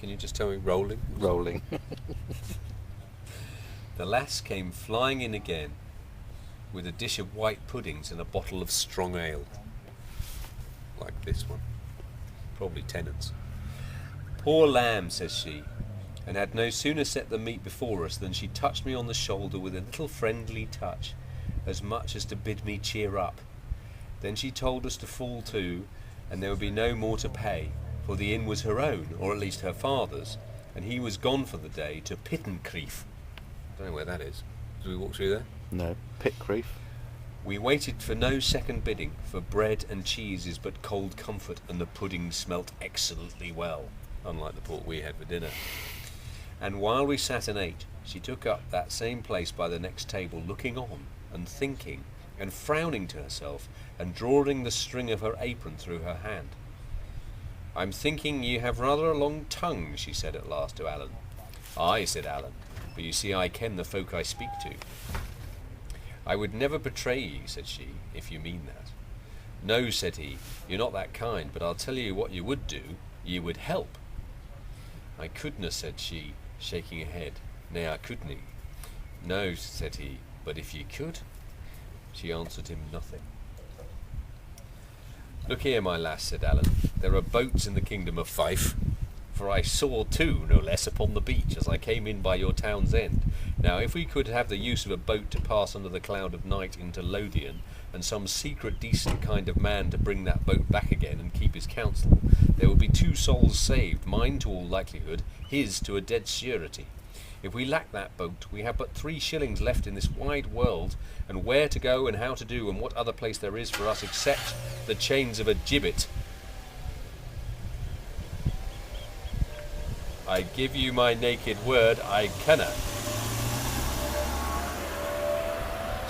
Can you just tell me rolling? Rolling. The lass came flying in again with a dish of white puddings and a bottle of strong ale. Like this one. Probably Tennant's. Poor lamb, says she, and had no sooner set the meat before us than she touched me on the shoulder with a little friendly touch, as much as to bid me cheer up. Then she told us to fall to, and there would be no more to pay, for the inn was her own, or at least her father's, and he was gone for the day to Pittencrieff. I don't know where that is. Did we walk through there? No. Pitcreef. We waited for no second bidding, for bread and cheese is but cold comfort, and the pudding smelt excellently well, unlike the pork we had for dinner. And while we sat and ate, she took up that same place by the next table, looking on, and thinking, and frowning to herself, and drawing the string of her apron through her hand. "I'm thinking you have rather a long tongue," she said at last to Alan. "Aye," said Alan, "but you see I ken the folk I speak to." "I would never betray ye," said she, "if you mean that." "No," said he, "you're not that kind, but I'll tell you what you would do, ye would help." "I couldna," said she, shaking her head. "Nay, I couldna." "No," said he, "but if ye could?" She answered him nothing. "Look here, my lass," said Alan, "there are boats in the kingdom of Fife, for I saw two, no less, upon the beach as I came in by your town's end. Now, if we could have the use of a boat to pass under the cloud of night into Lothian, and some secret decent kind of man to bring that boat back again and keep his counsel, there would be 2 souls saved, mine to all likelihood, his to a dead surety. If we lack that boat, we have but 3 shillings left in this wide world, and where to go and how to do and what other place there is for us except the chains of a gibbet. I give you my naked word, I canna.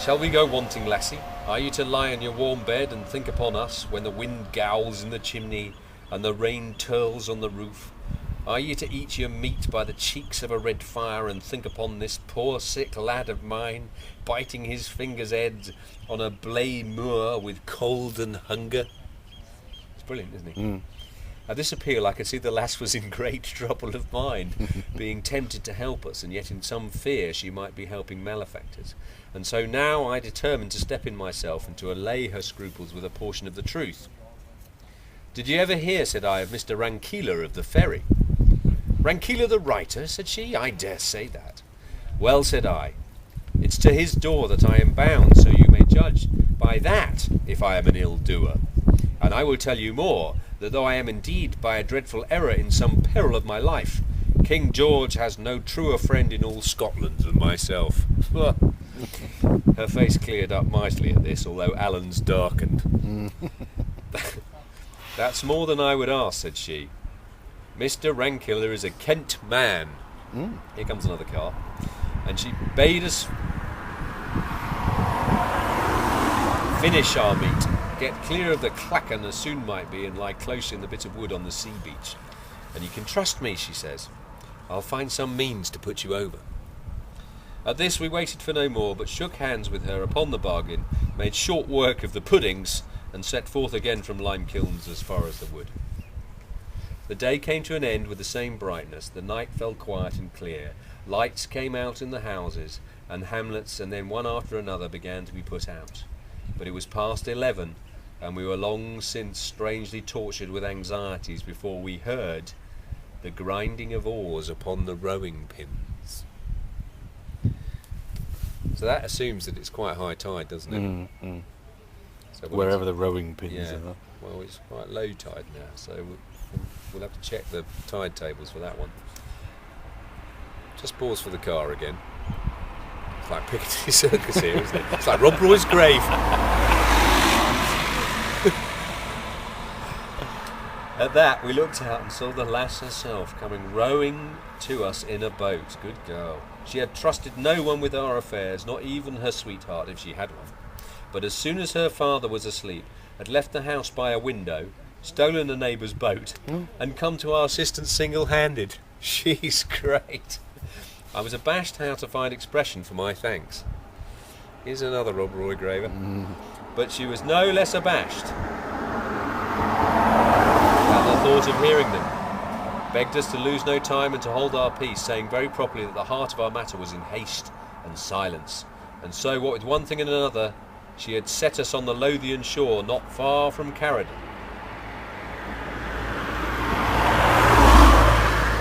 Shall we go wanting, lassie? Are you to lie in your warm bed and think upon us when the wind gowls in the chimney and the rain turls on the roof? Are ye to eat your meat by the cheeks of a red fire and think upon this poor sick lad of mine, biting his fingers' ends on a blay moor with cold and hunger? It's brilliant, isn't he? Mm. At this appeal I could see the lass was in great trouble of mind, being tempted to help us, and yet in some fear she might be helping malefactors. And so now I determined to step in myself and to allay her scruples with a portion of the truth. "Did you ever hear," said I, "of Mr. Rankeeler of the ferry?" "Rankeeler the writer?" said she. "I dare say that." "Well," said I, "it's to his door that I am bound, so you may judge by that if I am an ill doer. And I will tell you more, that though I am indeed by a dreadful error in some peril of my life, King George has no truer friend in all Scotland than myself." Her face cleared up mightily at this, although Alan's darkened. "That's more than I would ask," said she. "Mr. Rankeeler is a Kent man." Here comes another car. And she bade us finish our meat, get clear of the clachan as soon might be, and lie close in the bit of wood on the sea beach. "And you can trust me," she says. "I'll find some means to put you over." At this we waited for no more, but shook hands with her upon the bargain, made short work of the puddings, and set forth again from Limekilns as far as the wood. The day came to an end with the same brightness. The night fell quiet and clear. Lights came out in the houses and hamlets, and then one after another began to be put out. But it was past 11, and we were long since strangely tortured with anxieties before we heard the grinding of oars upon the rowing pins. So that assumes that it's quite high tide, doesn't it? So wherever the rowing pins yeah, are. well, it's quite low tide now, so we'll have to check the tide tables for that one. Just pause for the car again. It's like Piccadilly Circus here, isn't it? It's like Rob Roy's grave. At that, we looked out and saw the lass herself coming rowing to us in a boat. Good girl. She had trusted no one with our affairs, not even her sweetheart if she had one. But as soon as her father was asleep, had left the house by a window, stolen a neighbour's boat, and come to our assistance single-handed. She's great. I was abashed how to find expression for my thanks. Here's another Rob Roy graver. But she was no less abashed at the thought of hearing them. begged us to lose no time and to hold our peace, saying very properly that the heart of our matter was in haste and silence. And so, what with one thing and another, she had set us on the Lothian shore, not far from Carradon,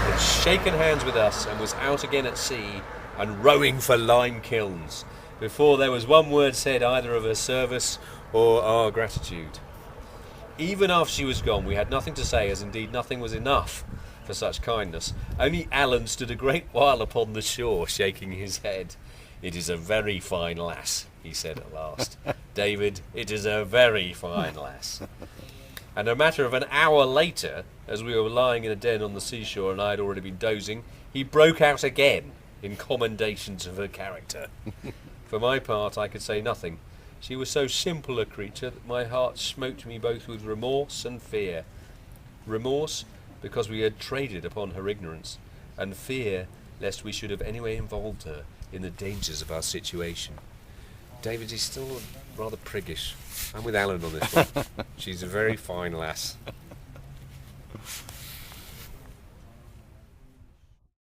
had shaken hands with us and was out again at sea and rowing for lime kilns, before there was one word said either of her service or our gratitude. Even after she was gone, we had nothing to say, as indeed nothing was enough for such kindness. Only Alan stood a great while upon the shore, shaking his head. "It is a very fine lass," he said at last. "David, it is a very fine lass." And a matter of an hour later, as we were lying in a den on the seashore and I had already been dozing, he broke out again in commendations of her character. For my part, I could say nothing. She was so simple a creature that my heart smote me both with remorse and fear. Remorse, because we had traded upon her ignorance, and fear, lest we should have anyway involved her in the dangers of our situation. David is still rather priggish. I'm with Alan on this one. She's a very fine lass.